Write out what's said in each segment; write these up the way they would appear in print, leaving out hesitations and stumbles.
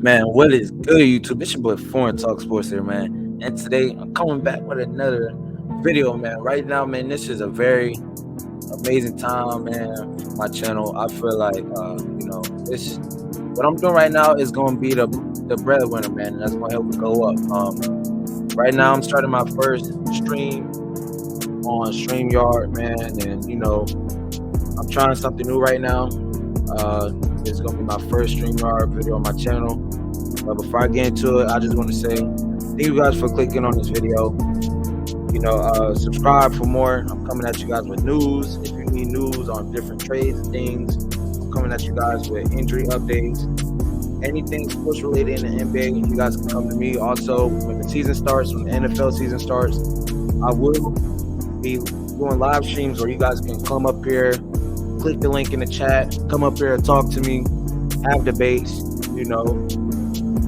Man, what is good, YouTube? It's your boy Foreign Talk Sports here, man. And today I'm coming back with another video, man. Right now, man, this is a very amazing time, man, for my channel. I feel like, this what I'm doing right now is going to be the breadwinner, man, and that's going to help me go up. Right now, I'm starting my first stream on StreamYard, man, and I'm trying something new right now. This is gonna be my first StreamYard video on my channel. But before I get into it, I just want to say thank you guys for clicking on this video. Subscribe for more. I'm coming at you guys with news. If you need news on different trades and things, I'm coming at you guys with injury updates. Anything sports related in the NBA, you guys can come to me. Also, when the season starts, when the NFL season starts, I will be doing live streams where you guys can come up here, click the link in the chat, come up here and talk to me, have debates,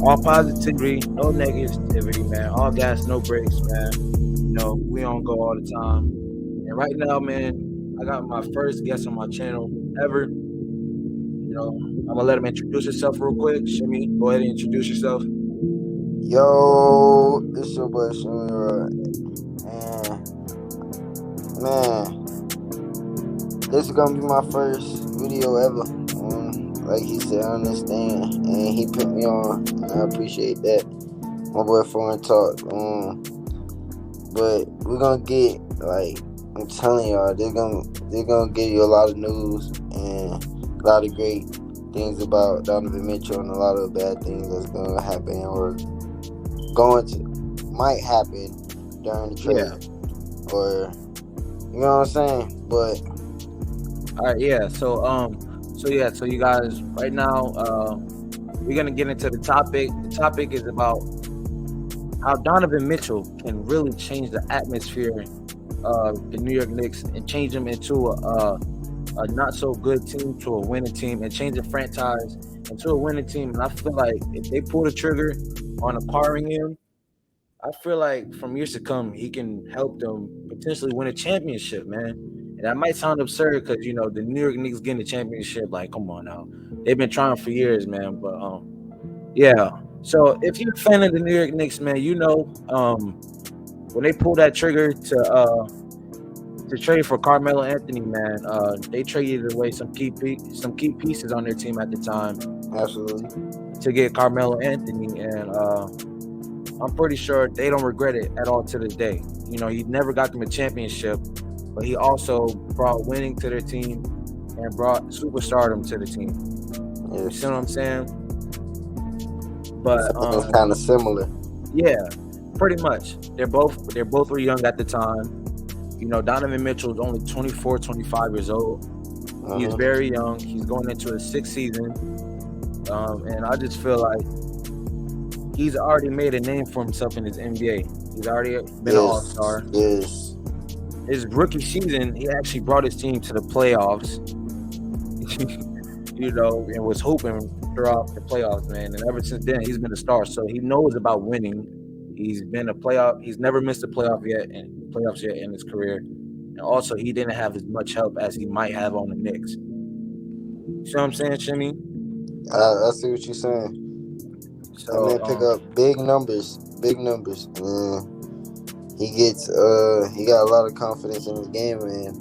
all positivity, no negativity, man, all gas, no brakes, man. We don't go all the time. And right now, man, I got my first guest on my channel ever. I'm gonna let him introduce himself real quick. Shimmy, go ahead and introduce yourself. Yo, it's your boy Shimmy, and man, this is gonna be my first video ever. Like he said, I understand, and he put me on, and I appreciate that. My boy Foreign Talk. But we're gonna get, like I'm telling y'all, they're gonna give you a lot of news and a lot of great things about Donovan Mitchell and a lot of bad things that's gonna happen or might happen during the trade, or you know what I'm saying. But all right, yeah. So you guys, right now, we're gonna get into the topic. The topic is about how Donovan Mitchell can really change the atmosphere of the New York Knicks and change them into a not so good team to a winning team, and change the franchise into a winning team. And I feel like if they pull the trigger on acquiring him, I feel like from years to come, he can help them potentially win a championship, man. And that might sound absurd because, the New York Knicks getting the championship, like, come on now. They've been trying for years, man. But, yeah. So if you're a fan of the New York Knicks, man, when they pulled that trigger to trade for Carmelo Anthony, man, they traded away some key pieces on their team at the time. Absolutely. To get Carmelo Anthony, and I'm pretty sure they don't regret it at all to this day. He never got them a championship, but he also brought winning to their team and brought superstardom to the team. Yes. You see what I'm saying? But it's kind of similar. Yeah, pretty much. They're both were young at the time. Donovan Mitchell is only 24, 25 years old. He's very young. He's going into his sixth season. And I just feel like he's already made a name for himself in his NBA. He's already been an all-star. Yes. His rookie season, he actually brought his team to the playoffs. And was hoping throughout the playoffs, man. And ever since then, he's been a star. So he knows about winning. He's been a playoff. He's never missed a playoffs yet in his career. And also, he didn't have as much help as he might have on the Knicks. You see what I'm saying, Shimmy? I see what you're saying. So man pick up big numbers. He got a lot of confidence in his game, man.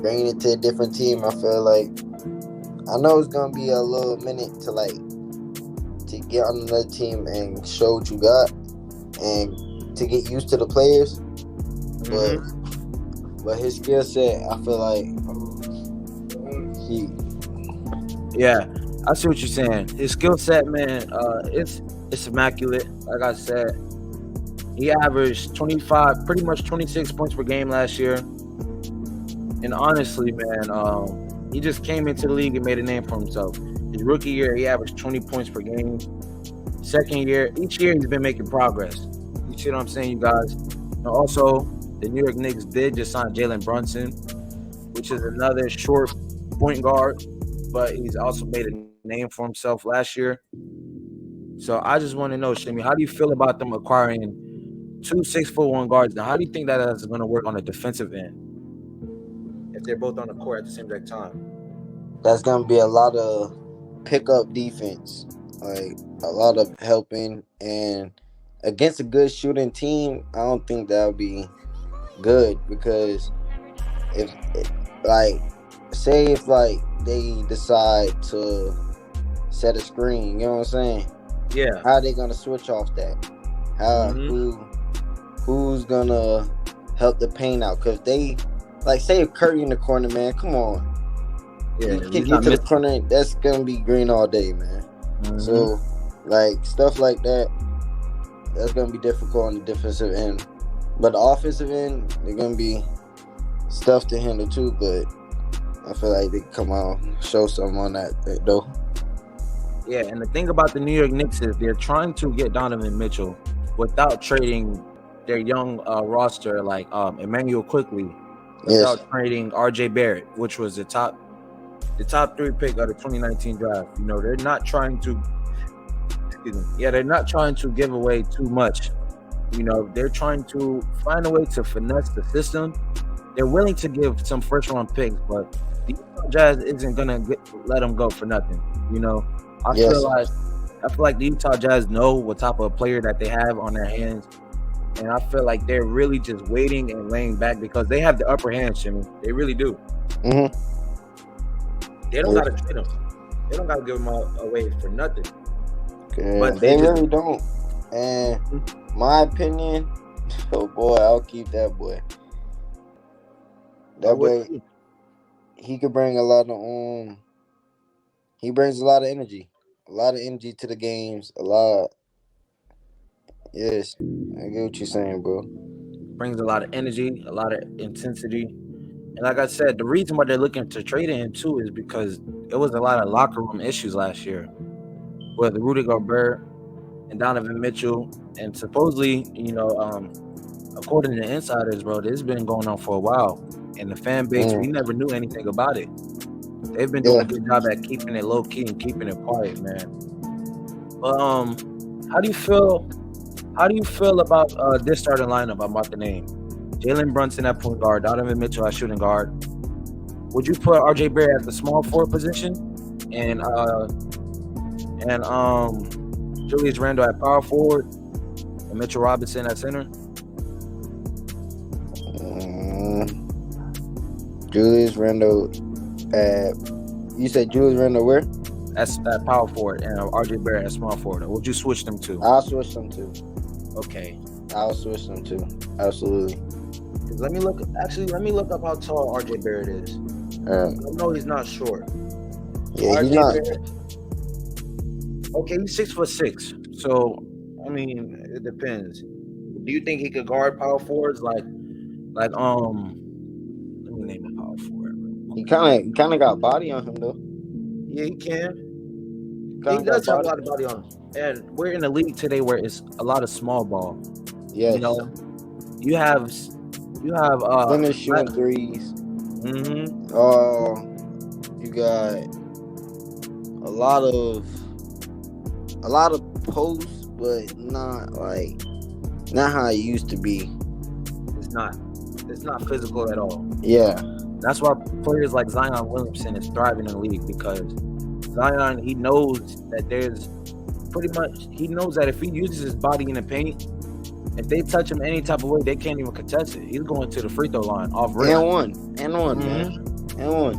Bringing it to a different team, I feel like I know it's gonna be a little minute to get on another team and show what you got and to get used to the players. But his skill set, I feel like I see what you're saying. His skill set, man, it's immaculate. Like I said, he averaged 25, pretty much 26 points per game last year. And honestly, man, he just came into the league and made a name for himself. His rookie year, he averaged 20 points per game. Second year, each year he's been making progress. You see what I'm saying, you guys? And also, the New York Knicks did just sign Jalen Brunson, which is another short point guard, but he's also made a name for himself last year. So I just want to know, Shimmy, how do you feel about them acquiring 2 6'1" guards? Now, how do you think that is going to work on the defensive end if they're both on the court at the same exact time? That's going to be a lot of pickup defense. like a lot of helping, and against a good shooting team, I don't think that would be good because if like say if like they decide to set a screen, you know what I'm saying? Yeah. How are they gonna switch off that? How Hmm. who's gonna help the paint out? Cause they like say if Curry in the corner, man, come on. Yeah. He He's kick it not to the missing. corner, that's gonna be green all day, man. Hmm. So like stuff like that, that's gonna be difficult on the defensive end. But the offensive end, they're gonna be stuff to handle too, but I feel like they can come out and show something on that though. Yeah, and the thing about the New York Knicks is they're trying to get Donovan Mitchell without trading their young roster like Emmanuel Quickly, Yes. without trading RJ Barrett, which was the top three pick of the 2019 draft. You know, they're not trying to excuse me. Yeah, they're not trying to give away too much. You know, they're trying to find a way to finesse the system. They're willing to give some first round picks, but the Utah Jazz isn't gonna let them go for nothing. You know, I feel Yes. like I feel like the Utah Jazz know what type of player that they have on their hands, and I feel like they're really just waiting and laying back because they have the upper hand, Shimmy. They really do. Mm-hmm. They don't gotta trade them. They don't gotta give them away for nothing. Yeah, But they they just really don't. And my opinion, oh boy, I'll keep that boy. I That would boy, too. he could bring a lot of he brings a lot of energy to the games. A lot. Yes, I get what you're saying, bro. Brings a lot of energy, a lot of intensity. And like I said, the reason why they're looking to trade him too is because it was a lot of locker room issues last year with Rudy Gobert and Donovan Mitchell. And supposedly, according to insiders, bro, this has been going on for a while. And the fan base, we Mm, never knew anything about it. They've been doing yeah. a good job at keeping it low key and keeping it quiet, man. But how do you feel? How do you feel about this starting lineup? I'm about to name Jalen Brunson at point guard, Donovan Mitchell at shooting guard. Would you put RJ Barrett at the small forward position, and Julius Randle at power forward, and Mitchell Robinson at center? Mm, Julius Randle. You said Julius Randle where? That's at power forward, and RJ Barrett at small forward. Would you switch them to? I'll switch them too. Okay. I'll switch them too. Absolutely. 'Cause let me look. Actually, let me look up how tall RJ Barrett is. Uh, I know he's not short. yeah, he's RJ not. Barrett. Okay, he's 6'6". So I mean, it depends. Do you think he could guard power forwards like Let me name a power forward. He kind of got body on him though. Yeah, he can. Yeah, Kind he of got does have a body. lot of body on him. And we're in a league today where it's a lot of small ball. You Yes. know, you have you have Finish shooting threes. mm-hmm. You got a lot of posts, but not how it used to be. It's not. It's not physical at all. Yeah. That's why players like Zion Williamson is thriving in the league because Zion, he knows that he knows that if he uses his body in the paint, if they touch him any type of way, they can't even contest it. He's going to the free throw line off rip. And one, man. And one.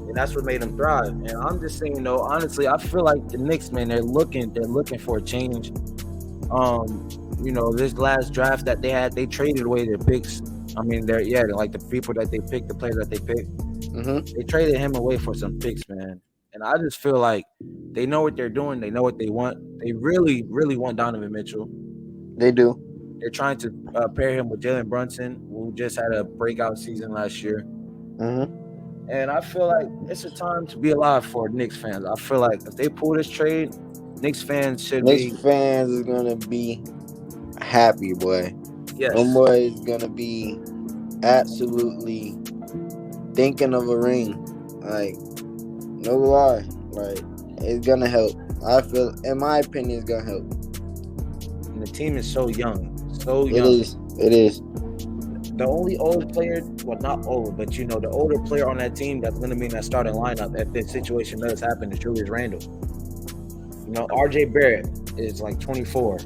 And that's what made him thrive. And I'm just saying, though, honestly, I feel like the Knicks, man, they're looking for a change. This last draft that they had, they traded away their picks. I mean, they're like the people that they picked, the players that they picked. Mm-hmm. They traded him away for some picks, man. And I just feel like they know what they're doing. They know what they want. They really, really want Donovan Mitchell. They do. They're trying to pair him with Jalen Brunson, who just had a breakout season last year. Mm-hmm. And I feel like it's a time to be alive for Knicks fans. I feel like if they pull this trade, Knicks fans should be. Knicks fans is gonna be happy, boy. Yes. Them boys gonna be absolutely thinking of a ring. Like, no lie. Like, it's gonna help. I feel, in my opinion, it's gonna help. And the team is so young. So It young. It is. The only old player, well, not old, but the older player on that team that's going to be in that starting lineup if this situation does happen is Julius Randle. RJ Barrett is like 24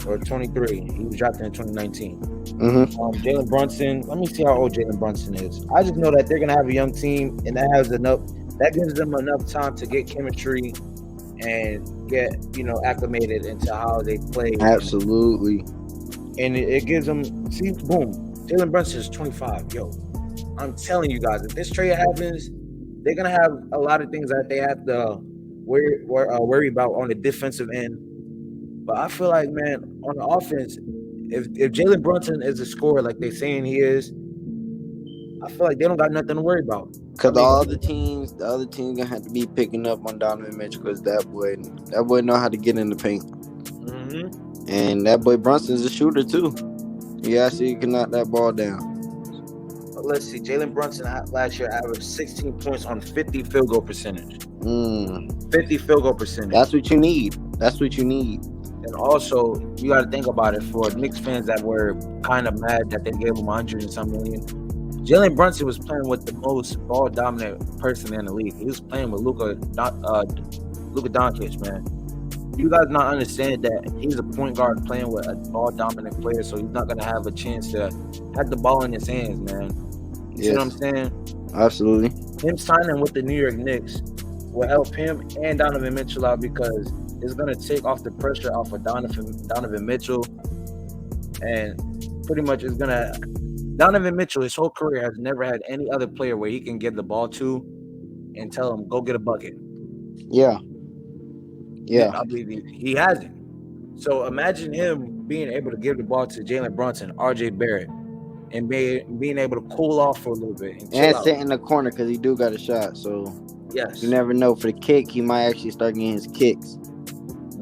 or 23. He was drafted in 2019. Jalen Brunson. Let me see how old Jalen Brunson is. I just know that they're gonna have a young team, and that gives them enough time to get chemistry and get acclimated into how they play. Absolutely. And it gives them. See, boom. Jalen Brunson is 25. Yo, I'm telling you guys, if this trade happens, they're gonna have a lot of things that they have to worry about on the defensive end. But I feel like, man, on the offense, if Jalen Brunson is a scorer like they saying he is, I feel like they don't got nothing to worry about. Because the other teams gonna have to be picking up on Donovan Mitchell because that boy know how to get in the paint. And that boy Brunson's a shooter too. Yeah, so you can knock that ball down. But let's see, Jalen Brunson last year averaged 16 points on 50 field goal percentage. 50 field goal percentage. That's what you need. And also, you got to think about it for Knicks fans that were kind of mad that they gave him 100 and some million. Jalen Brunson was playing with the most ball dominant person in the league. He was playing with Luka Doncic, man. You guys not understand that he's a point guard playing with a ball dominant player, so he's not gonna have a chance to have the ball in his hands, man. You see what I'm saying? Absolutely. Him signing with the New York Knicks will help him and Donovan Mitchell out because it's gonna take off the pressure off of Donovan Mitchell, and pretty much it's gonna. Donovan Mitchell, his whole career, has never had any other player where he can give the ball to and tell him, go get a bucket. Yeah. I believe he hasn't. So imagine him being able to give the ball to Jalen Brunson, RJ Barrett, and being able to cool off for a little bit. And sit in the corner because he do got a shot. So yes, you never know. For the kick, he might actually start getting his kicks.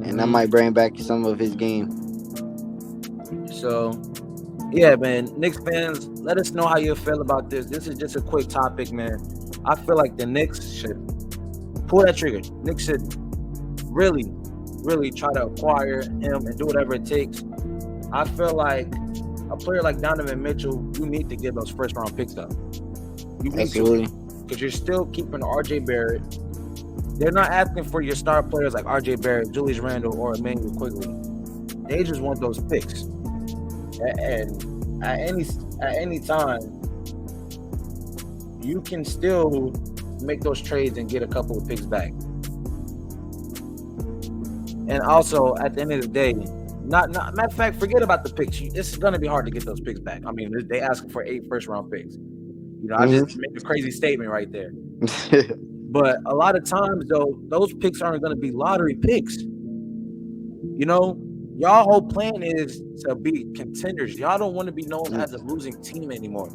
And that might bring back some of his game. So... yeah, man. Knicks fans, let us know how you feel about this. This is just a quick topic, man. I feel like the Knicks should pull that trigger. Knicks should really, really try to acquire him and do whatever it takes. I feel like a player like Donovan Mitchell, you need to give those first-round picks up. You need to, because you're still keeping RJ Barrett. They're not asking for your star players like RJ Barrett, Julius Randle, or Emmanuel Quigley. They just want those picks. And at any time, you can still make those trades and get a couple of picks back. And also, at the end of the day, matter of fact, forget about the picks. It's gonna be hard to get those picks back. I mean, they asking for 8 first-round picks. I just made a crazy statement right there. But a lot of times, though, those picks aren't gonna be lottery picks. Y'all whole plan is to be contenders. Y'all don't want to be known as a losing team anymore.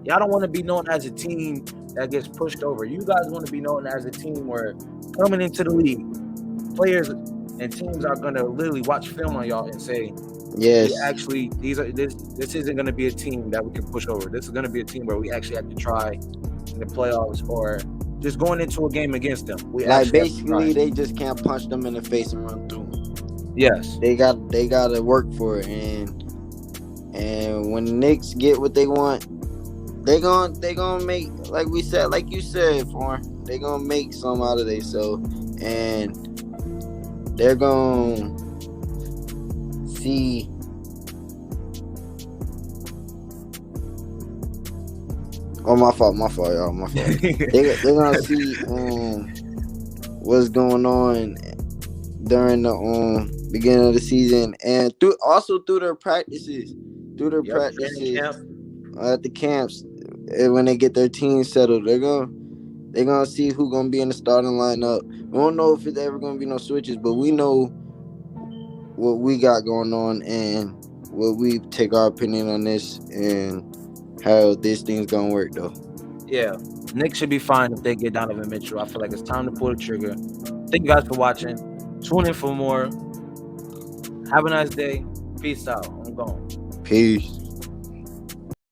Y'all don't want to be known as a team that gets pushed over. You guys want to be known as a team where coming into the league, players and teams are going to literally watch film on y'all and say, yes, this isn't going to be a team that we can push over. This is going to be a team where we actually have to try in the playoffs or just going into a game against them. Basically, they just can't punch them in the face and run through them. Yes, they got to work for it, and when the Knicks get what they want, they gonna make, like you said, they gonna make some out of themselves, and they're gonna see. Oh, my fault, y'all. My fault. They're gonna see what's going on during the beginning of the season and through their practices, at the camps, and when they get their team settled, they're gonna see who's gonna be in the starting lineup. We don't know if it's ever gonna be no switches, but we know what we got going on and what we take our opinion on this and how this thing's gonna work, though. Yeah, Knicks should be fine if they get Donovan Mitchell. I feel like it's time to pull the trigger. Thank you guys for watching. Tune in for more. Have a nice day. Peace out. I'm gone. Peace.